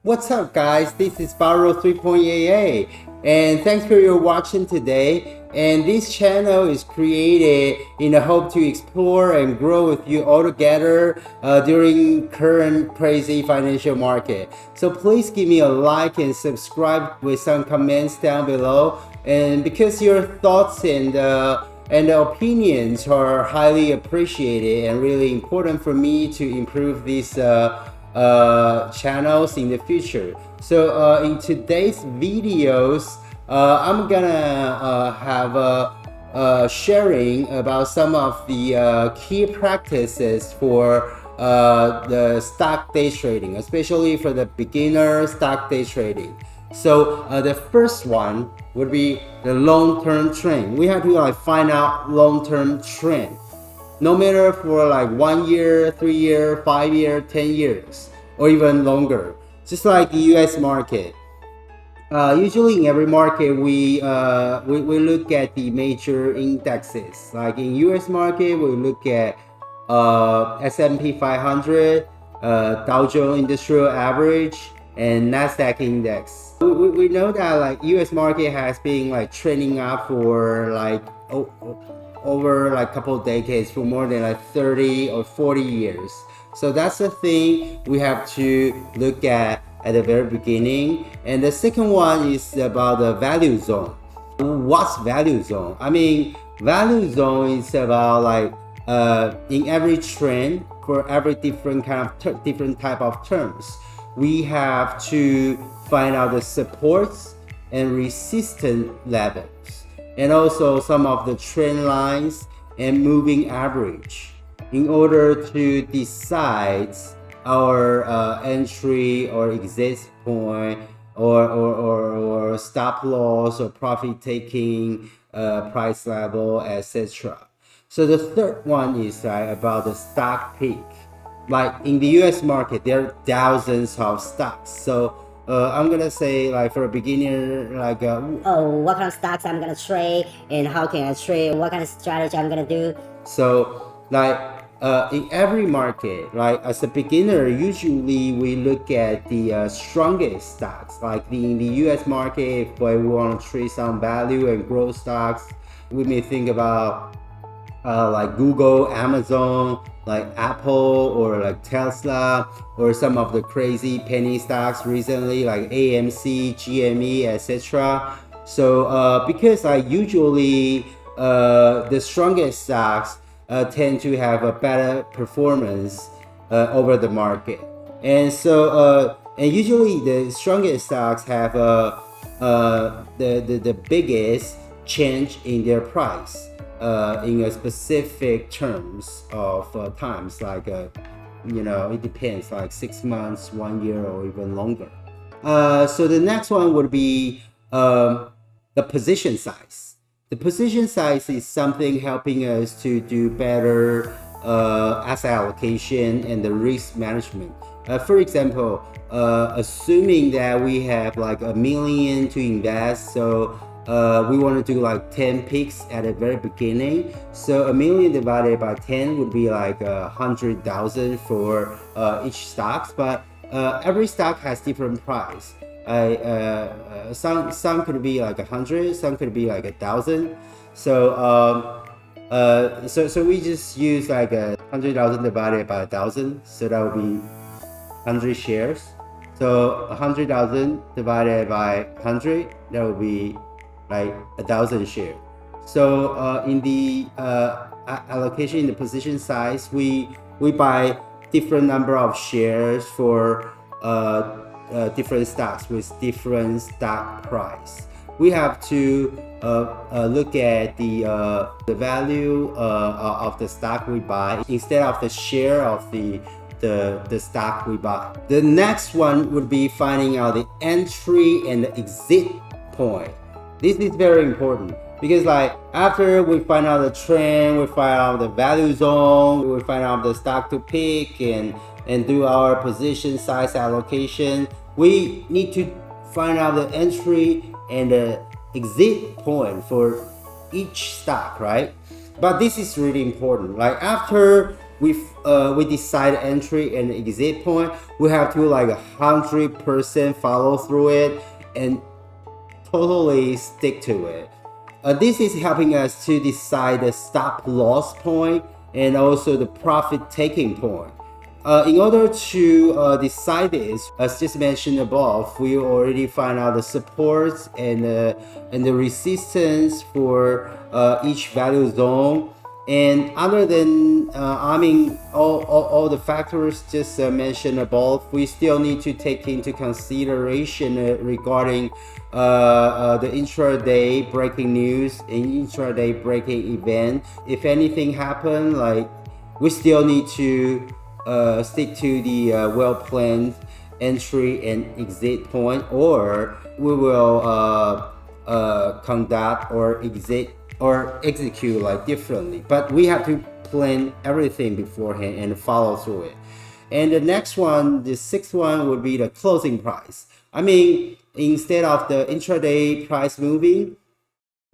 What's up, guys? This is Barrow 3.AA, and thanks for your watching today. And this channel is created in the hope to explore and grow with you all together during current crazy financial market. So please give me a like and subscribe with some comments down below. And because your thoughts and the opinions are highly appreciated and really important for me to improve these channels in the future. So in today's videos, I'm gonna have sharing about some of the key practices for the stock day trading, especially for the beginner stock day trading. So the first one would be the long-term trend. We have to find out long-term trend, no matter for 1 year, 3 year, 5 year, 10 years, or even longer. Just like the US market. Usually in every market, we look at the major indexes. Like in US market, we look at S&P 500, Dow Jones Industrial Average, and Nasdaq Index. We know that US market has been trending up for over a couple of decades, for more than 30 or 40 years. So that's the thing we have to look at the very beginning. And the second one is about the value zone. What's value zone? I mean, value zone is about in every trend, for every different different type of terms, we have to find out the supports and resistance levels, and also some of the trend lines and moving average, in order to decide our entry or exit point, or stop loss or profit taking price level, etc. So the third one is about the stock pick. Like in the US market, there are thousands of stocks. So I'm gonna say, for a beginner, what kind of stocks I'm gonna trade, and how can I trade, what kind of strategy I'm gonna do. So in every market, as a beginner, usually we look at the strongest stocks. In the US market, if we want to trade some value and growth stocks, we may think about Google, Amazon, Apple, or Tesla, or some of the crazy penny stocks recently, like AMC, GME, etc. So because usually the strongest stocks tend to have a better performance over the market, and so and usually the strongest stocks have the biggest change in their price in a specific terms of times, it depends, 6 months, 1 year, or even longer. So the next one would be the position size. The position size is something helping us to do better asset allocation and the risk management. For example, assuming that we have $1 million to invest, so we want to do 10 picks at the very beginning. So $1 million divided by 10 would be 100,000 for each stock. But every stock has different price. Some could be 100, some could be 1,000. So so we just use 100,000 divided by 1,000, so that would be 100 shares. So 100,000 divided by 100, that would be 1,000 shares. So in the allocation, in the position size, we buy different number of shares for different stocks with different stock price. We have to look at the value of the stock we buy instead of the share of the stock we buy. The next one would be finding out the entry and the exit point. This is very important because after we find out the trend, we find out the value zone, we find out the stock to pick, and do our position size allocation, we need to find out the entry and the exit point for each stock, right? But this is really important. After we decide entry and exit point, we have to like 100% follow through it and totally stick to it. This is helping us to decide the stop loss point and also the profit taking point. In order to decide this, as just mentioned above, we already find out the supports and the resistance for each value zone. And other than, all the factors just mentioned above, we still need to take into consideration regarding the intraday breaking news and intraday breaking event. If anything happen, like we still need to stick to the well-planned entry and exit point, or we will conduct or execute like differently. But we have to plan everything beforehand and follow through it. And the next one, the sixth one, would be the closing price. Instead of the intraday price moving,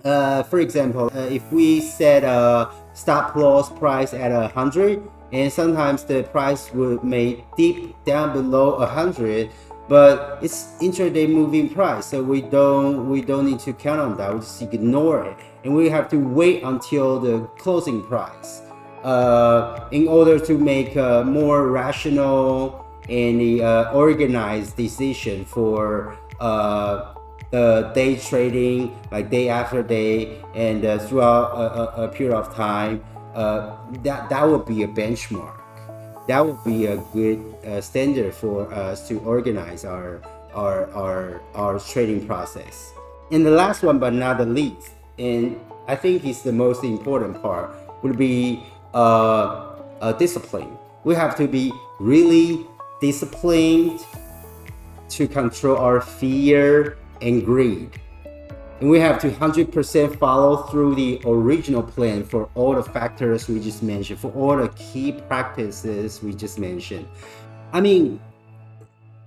for example, if we set a stop loss price at 100, and sometimes the price may dip down below 100, but it's intraday moving price, so we don't need to count on that. We just ignore it, and we have to wait until the closing price in order to make a more rational and organized decision for the day trading, like day after day, and throughout a period of time. That would be a benchmark. That would be a good standard for us to organize our trading process. And the last one, but not the least, and I think it's the most important part, would be discipline. We have to be really disciplined to control our fear and greed. And we have to 100% follow through the original plan for all the factors we just mentioned, for all the key practices we just mentioned.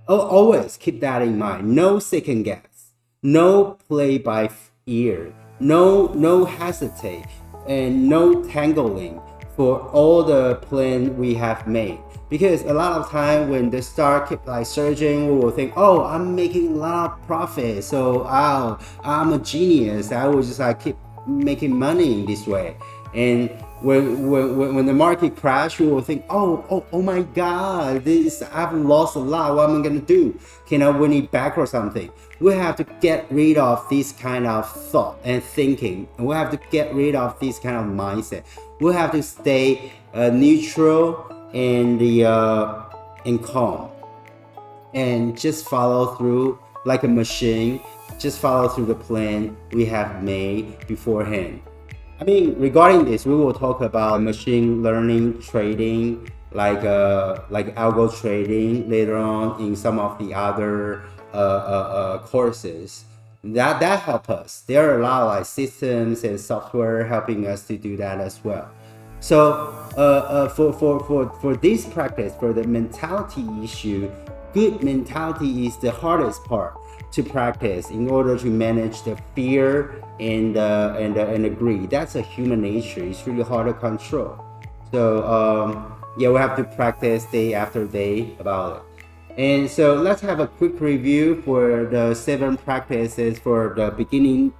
Always keep that in mind. No second guess, no play by ear, no hesitate, and no tangling for all the plan we have made. Because a lot of time when the stock keep like surging, we will think, oh, I'm making a lot of profit, so I'm a genius. I will just like keep making money in this way. And when the market crash, we will think, oh my God, I've lost a lot. What am I gonna do? Can I win it back or something? We have to get rid of this kind of thought and thinking, and we have to get rid of this kind of mindset. We have to stay neutral and calm, and just follow through like a machine. Just follow through the plan we have made beforehand. Regarding this, we will talk about machine learning trading, like algo trading later on in some of the other courses. That help us. There are a lot of like systems and software helping us to do that as well. So for this practice, for the mentality issue, good mentality is the hardest part to practice in order to manage the fear and the greed. That's a human nature. It's really hard to control. So we have to practice day after day about it. And so let's have a quick review for the 7 practices for the beginner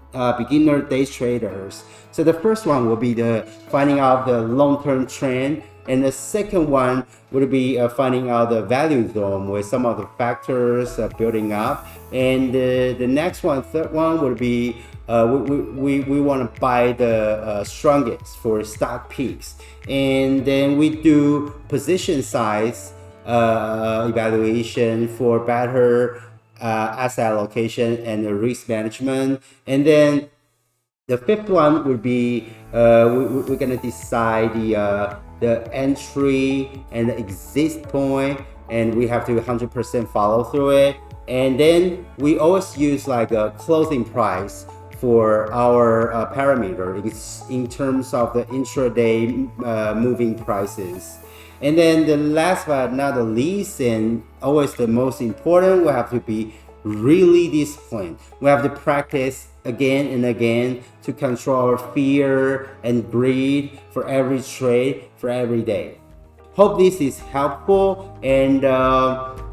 day traders. So the first one will be the finding out the long-term trend, and the second one would be finding out the value zone with some of the factors building up. And the next one, third one, would be we want to buy the strongest for stock peaks, and then we do position size evaluation for better asset allocation and risk management. And then the fifth one would be we're gonna decide the entry and the exit point, and we have to 100% follow through it. And then we always use like a closing price for our parameter in terms of the intraday moving prices. And then the last but not the least, and always the most important, we have to be really disciplined. We have to practice again and again to control our fear and greed for every trade, for every day. Hope this is helpful, and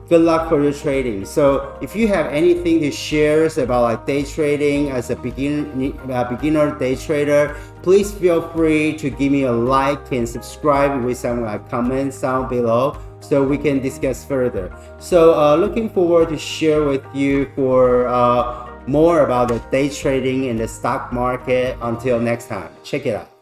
good luck for your trading. So if you have anything to share about like day trading as a beginner day trader, please feel free to give me a like and subscribe with some comments down below so we can discuss further. So looking forward to share with you for more about the day trading and the stock market. Until next time, check it out.